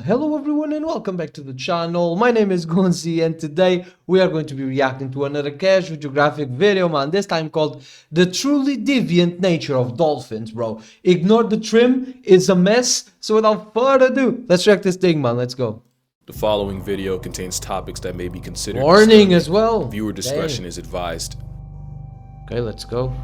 Hello everyone and welcome back to the channel. My name is Gonzii and today we are going to be reacting to another casual geographic video, man. This time called The Truly Deviant Nature of Dolphins, bro. Ignore the trim, it's a mess. So without further ado, let's check this thing, man. Let's go. The following video contains topics that may be considered Warning disturbing. as well. Viewer discretion Dang. is advised. Okay, let's go.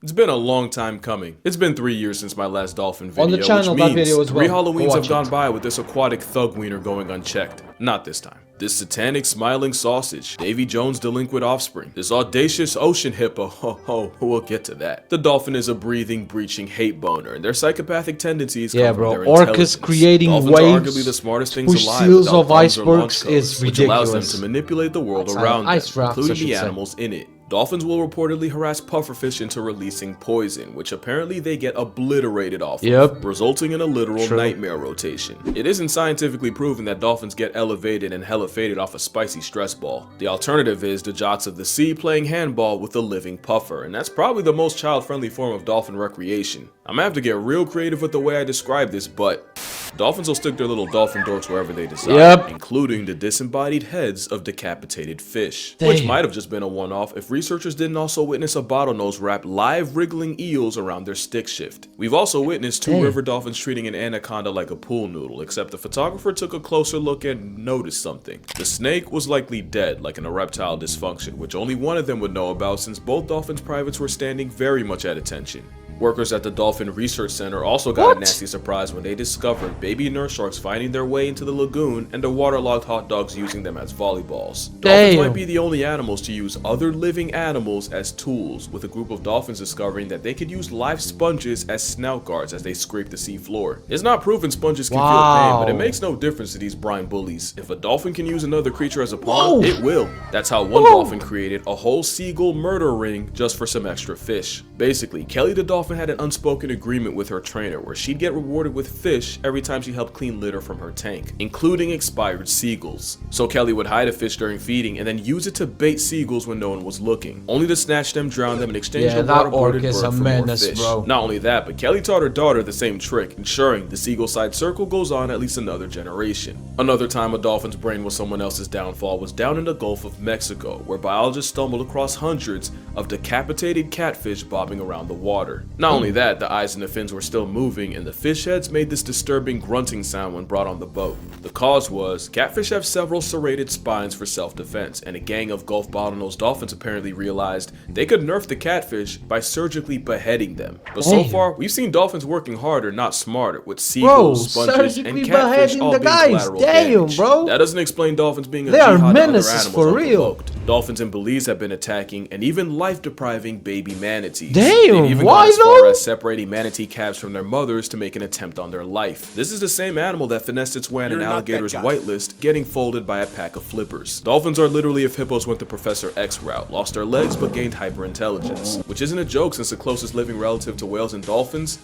It's been a long time coming. It's been 3 years since my last dolphin video, On the channel, which that means video as well. 3 Go Halloweens have watch gone it. by with this aquatic thug wiener going unchecked. Not this time. This satanic smiling sausage, Davy Jones' delinquent offspring, this audacious ocean hippo, we'll get to that. The dolphin is a breathing, breaching hate boner, and their psychopathic tendencies come from their intelligence. Orcas creating Dolphins waves, are arguably the smartest things push alive seals without of guns or launch icebergs codes, is which allows them ridiculous. to manipulate the world That's around them, ice rafts, I including should the say. animals in it. Dolphins will reportedly harass pufferfish into releasing poison, which apparently they get obliterated off of, resulting in a literal nightmare rotation. It isn't scientifically proven that dolphins get elevated and hella faded off a spicy stress ball. The alternative is the jocks of the sea playing handball with a living puffer, and that's probably the most child-friendly form of dolphin recreation. I'm gonna have to get real creative with the way I describe this, but dolphins will stick their little dolphin dorks wherever they desire, including the disembodied heads of decapitated fish, which might have just been a one-off if researchers didn't also witness a bottlenose wrap live wriggling eels around their stick shift. We've also witnessed 2 river dolphins treating an anaconda like a pool noodle, except the photographer took a closer look and noticed something. The snake was likely dead, like an erectile dysfunction, which only one of them would know about since both dolphins' privates were standing very much at attention. Workers at the Dolphin Research Center also got a nasty surprise when they discovered baby nurse sharks finding their way into the lagoon and the waterlogged hot dogs using them as volleyballs. Dolphins might be the only animals to use other living animals as tools, with a group of dolphins discovering that they could use live sponges as snout guards as they scrape the sea floor. It's not proven sponges can feel pain, but it makes no difference to these brine bullies. If a dolphin can use another creature as a pawn, it will. That's how one dolphin created a whole seagull murder ring just for some extra fish. Basically, Kelly the dolphin had an unspoken agreement with her trainer where she'd get rewarded with fish every time she helped clean litter from her tank, including expired seagulls. So Kelly would hide a fish during feeding and then use it to bait seagulls when no one was looking, only to snatch them, drown them, and exchange the waterboarded bird for more fish. Not only that, but Kelly taught her daughter the same trick, ensuring the seagull side circle goes on at least another generation. Another time a dolphin's brain was someone else's downfall was down in the Gulf of Mexico, where biologists stumbled across hundreds of decapitated catfish bobbing around the water. Not only that, the eyes and the fins were still moving, and the fish heads made this disturbing grunting sound when brought on the boat. The cause was, catfish have several serrated spines for self-defense, and a gang of Gulf bottlenose dolphins apparently realized they could nerf the catfish by surgically beheading them. But so far, we've seen dolphins working harder, not smarter, with seagulls, sponges, and catfish all being collateral damage. That doesn't explain dolphins being a jihad to other animals unprovoked. Dolphins and Belize have been attacking and even life-depriving baby manatees. They've even gone as far as separating manatee calves from their mothers to make an attempt on their life. This is the same animal that finessed its way on an alligator's whitelist, getting folded by a pack of flippers. Dolphins are literally if hippos went the Professor X route, lost their legs but gained hyperintelligence, which isn't a joke since the closest living relative to whales and dolphins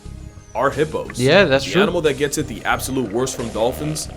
are hippos. Yeah, that's true. The animal that gets it the absolute worst from dolphins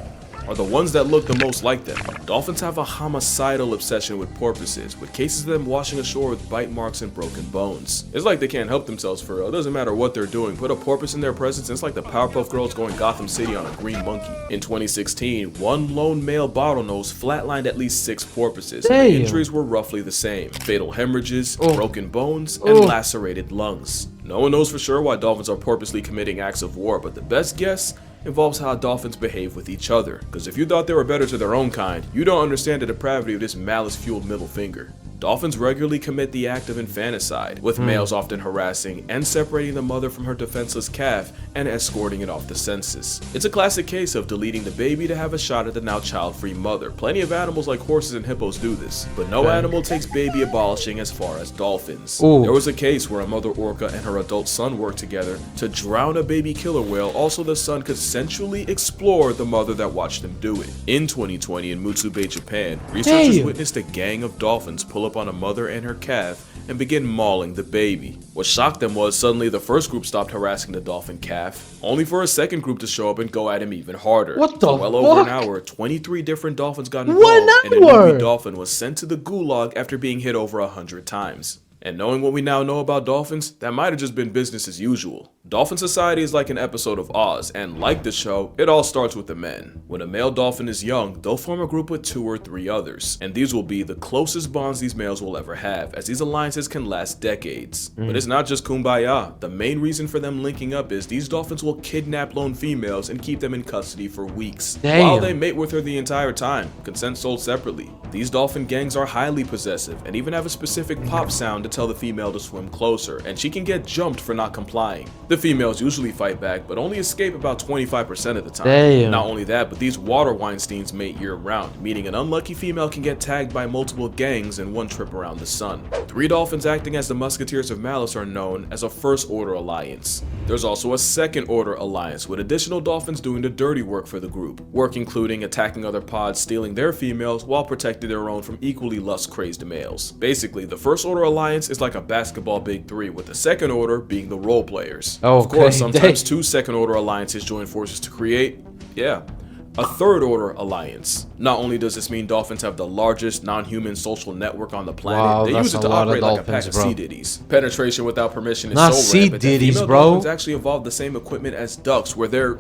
are the ones that look the most like them. Dolphins have a homicidal obsession with porpoises, with cases of them washing ashore with bite marks and broken bones. It's like they can't help themselves for real. It doesn't matter what they're doing. Put a porpoise in their presence, and it's like the Powerpuff Girls going Gotham City on a green monkey. In 2016, one lone male bottlenose flatlined at least 6 porpoises, and the injuries were roughly the same. Fatal hemorrhages, broken bones, and lacerated lungs. No one knows for sure why dolphins are purposely committing acts of war, but the best guess involves how dolphins behave with each other. Because if you thought they were better to their own kind, you don't understand the depravity of this malice-fueled middle finger. Dolphins regularly commit the act of infanticide, with males often harassing and separating the mother from her defenseless calf and escorting it off the census. It's a classic case of deleting the baby to have a shot at the now child-free mother. Plenty of animals like horses and hippos do this, but no animal takes baby abolishing as far as dolphins. There was a case where a mother orca and her adult son worked together to drown a baby killer whale, also the son could sensually explore the mother that watched them do it. In 2020 in Mutsu Bay, Japan, researchers witnessed a gang of dolphins pull up on a mother and her calf and begin mauling the baby. What shocked them was suddenly the first group stopped harassing the dolphin calf, only for a second group to show up and go at him even harder. For well over an hour, 23 different dolphins got involved, and a newbie dolphin was sent to the gulag after being hit over 100 times. And knowing what we now know about dolphins, that might have just been business as usual. Dolphin society is like an episode of Oz, and like the show, it all starts with the men. When a male dolphin is young, they'll form a group with 2 or 3 others, and these will be the closest bonds these males will ever have, as these alliances can last decades. But it's not just kumbaya. The main reason for them linking up is these dolphins will kidnap lone females and keep them in custody for weeks, while they mate with her the entire time, consent sold separately. These dolphin gangs are highly possessive, and even have a specific pop sound to tell the female to swim closer, and she can get jumped for not complying. The females usually fight back, but only escape about 25% of the time. Not only that, but these water Weinsteins mate year-round, meaning an unlucky female can get tagged by multiple gangs in one trip around the sun. 3 dolphins acting as the Musketeers of Malice are known as a First Order Alliance. There's also a Second Order Alliance, with additional dolphins doing the dirty work for the group, work including attacking other pods, stealing their females, while protecting their own from equally lust-crazed males. Basically, the First Order Alliance is like a basketball big 3, with the Second Order being the role players. Of course, sometimes 2 Second Order Alliances join forces to create, a Third Order Alliance. Not only does this mean dolphins have the largest non-human social network on the planet, they use it to operate like a pack of sea ditties. Penetration without permission is so rampant that female dolphins actually evolved the same equipment as ducks, where they're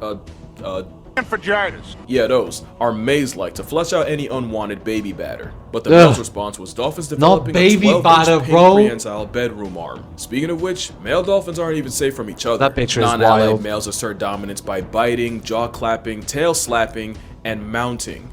yeah, those are maze-like to flush out any unwanted baby batter. But the male's response was dolphins developing a 12-inch prehensile bedroom arm. Speaking of which, male dolphins aren't even safe from each other. That picture is wild. Non-allied males assert dominance by biting, jaw clapping, tail slapping, and mounting.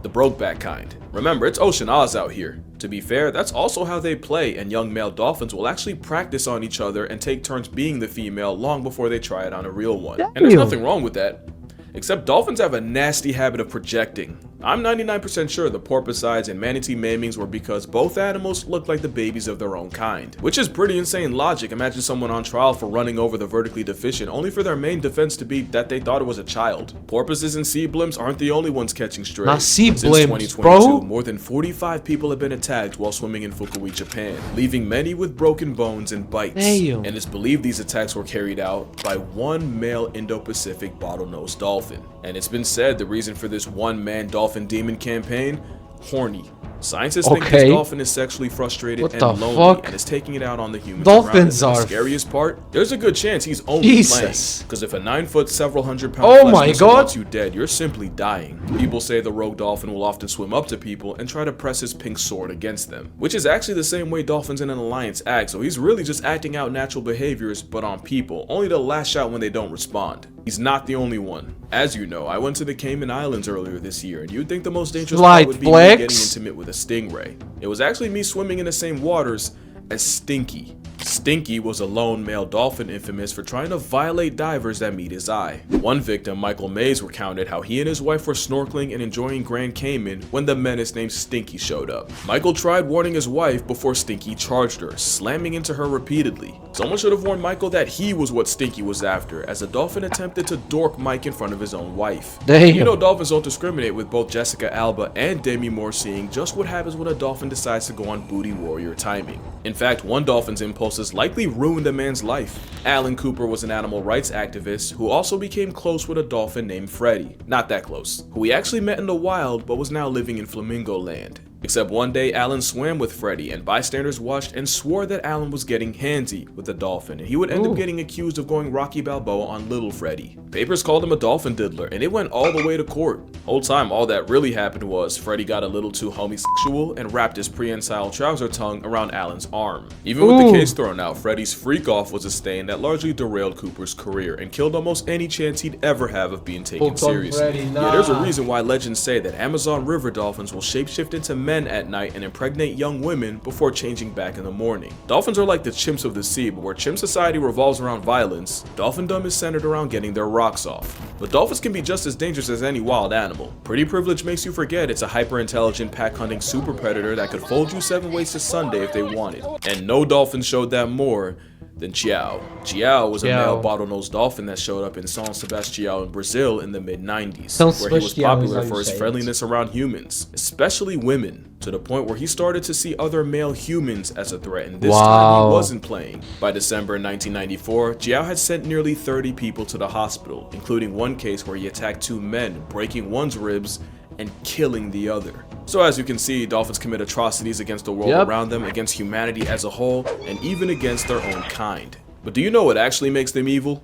The Brokeback kind. Remember, it's Ocean Oz out here. To be fair, that's also how they play, and young male dolphins will actually practice on each other and take turns being the female long before they try it on a real one. And there's nothing wrong with that. Except dolphins have a nasty habit of projecting. I'm 99% sure the porpoisides and manatee maimings were because both animals look like the babies of their own kind. Which is pretty insane logic. Imagine someone on trial for running over the vertically deficient, only for their main defense to be that they thought it was a child. Porpoises and sea blimps aren't the only ones catching strays. Not sea Since blimps, 2022, bro. more than 45 people have been attacked while swimming in Fukui, Japan, leaving many with broken bones and bites. Damn. And it's believed these attacks were carried out by one male Indo-Pacific bottlenose dolphin. And it's been said the reason for this one-man dolphin demon campaign? Horny. Scientists think this dolphin is sexually frustrated and lonely and is taking it out on the humans Dolphins around it. are... The scariest part? There's a good chance he's only playing. Because if a 9-foot, several hundred-pound flesh wants you dead, you're simply dying. People say the rogue dolphin will often swim up to people and try to press his pink sword against them, which is actually the same way dolphins in an alliance act, so he's really just acting out natural behaviors, but on people, only to lash out when they don't respond. He's not the only one. As you know, I went to the Cayman Islands earlier this year, and you'd think the most dangerous part would be me getting intimate with a stingray. It was actually me swimming in the same waters as Stinky. Stinky was a lone male dolphin infamous for trying to violate divers that meet his eye. One victim, Michael Mays, recounted how he and his wife were snorkeling and enjoying Grand Cayman when the menace named Stinky showed up. Michael tried warning his wife before Stinky charged her, slamming into her repeatedly. Someone should have warned Michael that he was what Stinky was after, as the dolphin attempted to dork Mike in front of his own wife. Damn. You know dolphins don't discriminate, with both Jessica Alba and Demi Moore seeing just what happens when a dolphin decides to go on booty warrior timing. In fact, one dolphin's impulses likely ruined a man's life. Alan Cooper was an animal rights activist who also became close with a dolphin named Freddie, not that close, who he actually met in the wild but was now living in Flamingo Land. Except one day, Alan swam with Freddie, and bystanders watched and swore that Alan was getting handsy with the dolphin, and he would end up getting accused of going Rocky Balboa on little Freddie. Papers called him a dolphin diddler, and it went all the way to court. Whole time, all that really happened was Freddie got a little too homosexual and wrapped his prehensile trouser tongue around Alan's arm. Even with the case thrown out, Freddie's freak-off was a stain that largely derailed Cooper's career and killed almost any chance he'd ever have of being taken seriously. Yeah, there's a reason why legends say that Amazon river dolphins will shapeshift into men at night and impregnate young women before changing back in the morning. Dolphins are like the chimps of the sea, but where chimp society revolves around violence, dolphindom is centered around getting their rocks off. But dolphins can be just as dangerous as any wild animal. Pretty privilege makes you forget it's a hyper-intelligent pack-hunting super predator that could fold you 7 ways to Sunday if they wanted. And no dolphin showed that more than Chiao. Chiao was a male bottlenose dolphin that showed up in São Sebastião in Brazil in the mid-90s, where he was popular for his friendliness around humans, especially women, to the point where he started to see other male humans as a threat, and this time he wasn't playing. By December 1994, Chiao had sent nearly 30 people to the hospital, including one case where he attacked 2 men, breaking one's ribs and killing the other. So as you can see, dolphins commit atrocities against the world around them, against humanity as a whole, and even against their own kind. But do you know what actually makes them evil?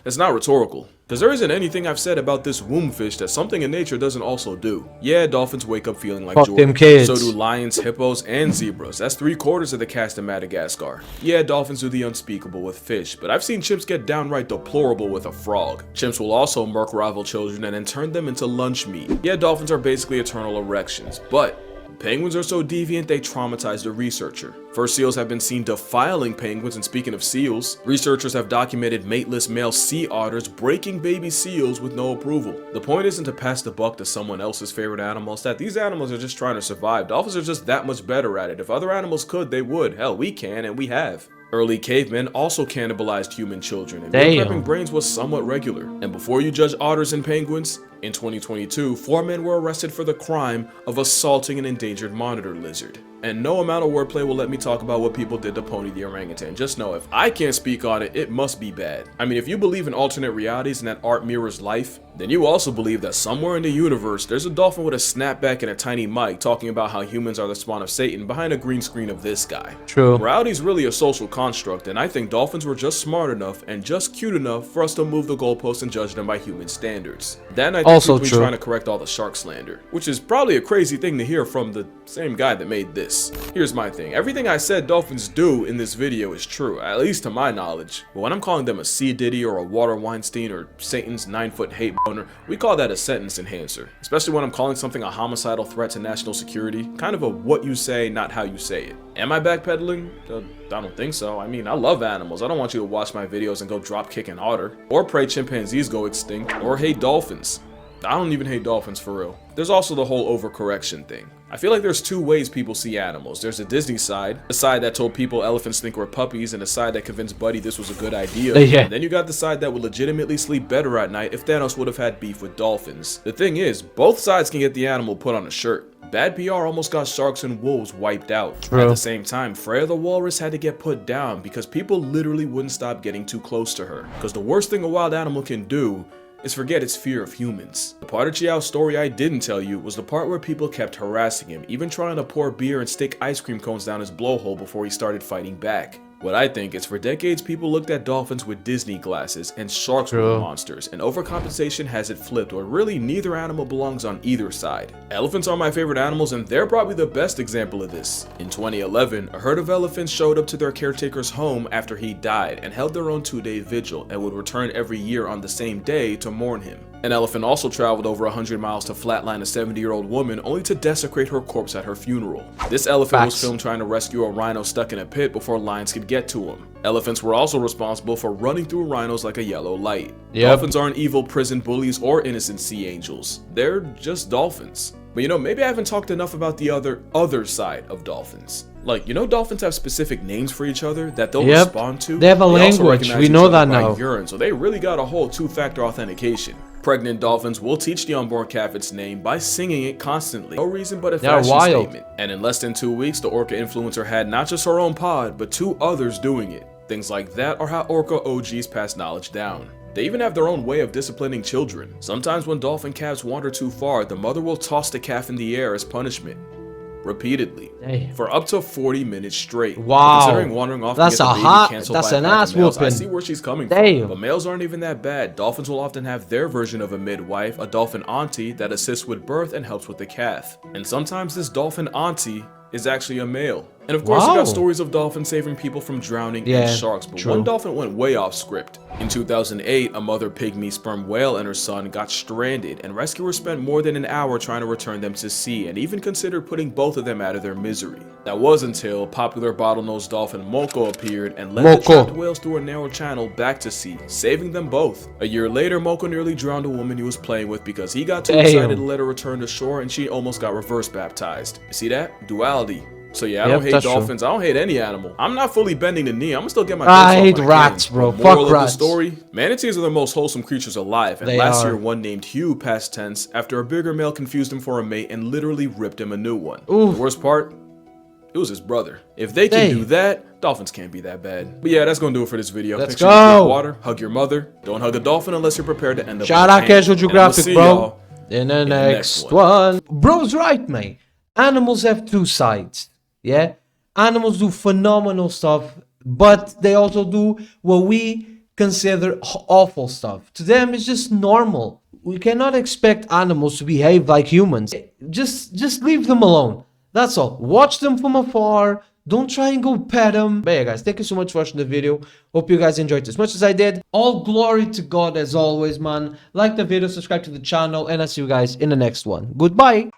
It's not rhetorical, because there isn't anything I've said about this womb fish that something in nature doesn't also do. Yeah, dolphins wake up feeling like Fuck Jordan. them kids. So do lions, hippos, and zebras. That's 3/4 of the cast in Madagascar. Yeah, dolphins do the unspeakable with fish, but I've seen chimps get downright deplorable with a frog. Chimps will also murk rival children and then turn them into lunch meat. Yeah, dolphins are basically eternal erections, but penguins are so deviant they traumatize the researcher. First seals have been seen defiling penguins, and speaking of seals, researchers have documented mateless male sea otters breaking baby seals with no approval. The point isn't to pass the buck to someone else's favorite animal, it's that these animals are just trying to survive. Dolphins are just that much better at it. If other animals could, they would. Hell, we can, and we have. Early cavemen also cannibalized human children, and meal prepping brains was somewhat regular. And before you judge otters and penguins, in 2022, 4 men were arrested for the crime of assaulting an endangered monitor lizard. And no amount of wordplay will let me talk about what people did to Pony the orangutan. Just know, if I can't speak on it, it must be bad. I mean, if you believe in alternate realities and that art mirrors life, then you also believe that somewhere in the universe, there's a dolphin with a snapback and a tiny mic talking about how humans are the spawn of Satan behind a green screen of this guy. True. Morality's really a social construct, and I think dolphins were just smart enough and just cute enough for us to move the goalposts and judge them by human standards. Then I think Also people true. trying to correct all the shark slander, which is probably a crazy thing to hear from the same guy that made this. Here's my thing. Everything I said dolphins do in this video is true, at least to my knowledge. But when I'm calling them a sea diddy or a water Weinstein or Satan's 9-foot hate boner, we call that a sentence enhancer. Especially when I'm calling something a homicidal threat to national security. Kind of a what you say, not how you say it. Am I backpedaling? I don't think so. I mean, I love animals. I don't want you to watch my videos and go drop kick an otter, or pray chimpanzees go extinct, or hate dolphins. I don't even hate dolphins for real. There's also the whole overcorrection thing. I feel like there's two ways people see animals. There's the Disney side, a side that told people elephants think we're puppies, and a side that convinced Buddy this was a good idea. And then you got the side that would legitimately sleep better at night if Thanos would have had beef with dolphins. The thing is, both sides can get the animal put on a shirt. Bad PR almost got sharks and wolves wiped out. True. At the same time, Freya the walrus had to get put down because people literally wouldn't stop getting too close to her. Because the worst thing a wild animal can do is forget its fear of humans. The part of Chiao's story I didn't tell you was the part where people kept harassing him, even trying to pour beer and stick ice cream cones down his blowhole before he started fighting back. What I think is, for decades people looked at dolphins with Disney glasses and sharks were monsters, and overcompensation has it flipped where really neither animal belongs on either side. Elephants are my favorite animals, and they're probably the best example of this. In 2011, a herd of elephants showed up to their caretaker's home after he died and held their own 2-day vigil and would return every year on the same day to mourn him. An elephant also traveled over 100 miles to flatline a 70-year-old woman only to desecrate her corpse at her funeral. This elephant was filmed trying to rescue a rhino stuck in a pit before lions could get to him. Elephants were also responsible for running through rhinos like a yellow light. Dolphins aren't evil prison bullies or innocent sea angels. They're just dolphins. But you know, maybe I haven't talked enough about the other side of dolphins. Like, you know, dolphins have specific names for each other that they'll respond to. They have a language. We know that now. Urine, so they really got a whole 2-factor authentication. Pregnant dolphins will teach the unborn calf its name by singing it constantly. No reason but a fashion statement. And in less than 2 weeks, the orca influencer had not just her own pod, but 2 others doing it. Things like that are how orca OGs pass knowledge down. They even have their own way of disciplining children. Sometimes when dolphin calves wander too far, the mother will toss the calf in the air as punishment. Repeatedly. For up to 40 minutes straight. Wow. Considering wandering off that's to get a the baby hot, canceled that's by an a pack ass of males, whooping. I see where she's coming from. But males aren't even that bad. Dolphins will often have their version of a midwife, a dolphin auntie that assists with birth and helps with the calf. And sometimes this dolphin auntie is actually a male. And of course, you got stories of dolphins saving people from drowning and sharks, but one dolphin went way off script. In 2008, a mother pygmy sperm whale and her son got stranded, and rescuers spent more than an hour trying to return them to sea and even considered putting both of them out of their misery. That was until popular bottlenose dolphin Moko appeared and led the trapped whales through a narrow channel back to sea, saving them both. A year later, Moko nearly drowned a woman he was playing with because he got too excited to let her return to shore, and she almost got reverse baptized. You see that? Duality. So yeah, I don't hate dolphins. I don't hate any animal. I'm not fully bending the knee. I'm gonna still get my I hate rats, bro. Fuck rats. The story: manatees are the most wholesome creatures alive. And last year, one named Hugh, past tense, after a bigger male confused him for a mate and literally ripped him a new one. The worst part? It was his brother. If they can do that, dolphins can't be that bad. But yeah, that's gonna do it for this video. Let's go. Water, hug your mother. Don't hug a dolphin unless you're prepared to end up. Shout out Casual Geographic, bro. In the next one. Bro's right, mate. Animals have 2 sides. Yeah. Animals do phenomenal stuff, but they also do what we consider awful stuff. To them, it's just normal. We cannot expect animals to behave like humans. Just leave them alone. That's all. Watch them from afar. Don't try and go pet them. But yeah, guys, thank you so much for watching the video. Hope you guys enjoyed it as much as I did. All glory to God as always, man. Like the video, subscribe to the channel, and I'll see you guys in the next one. Goodbye.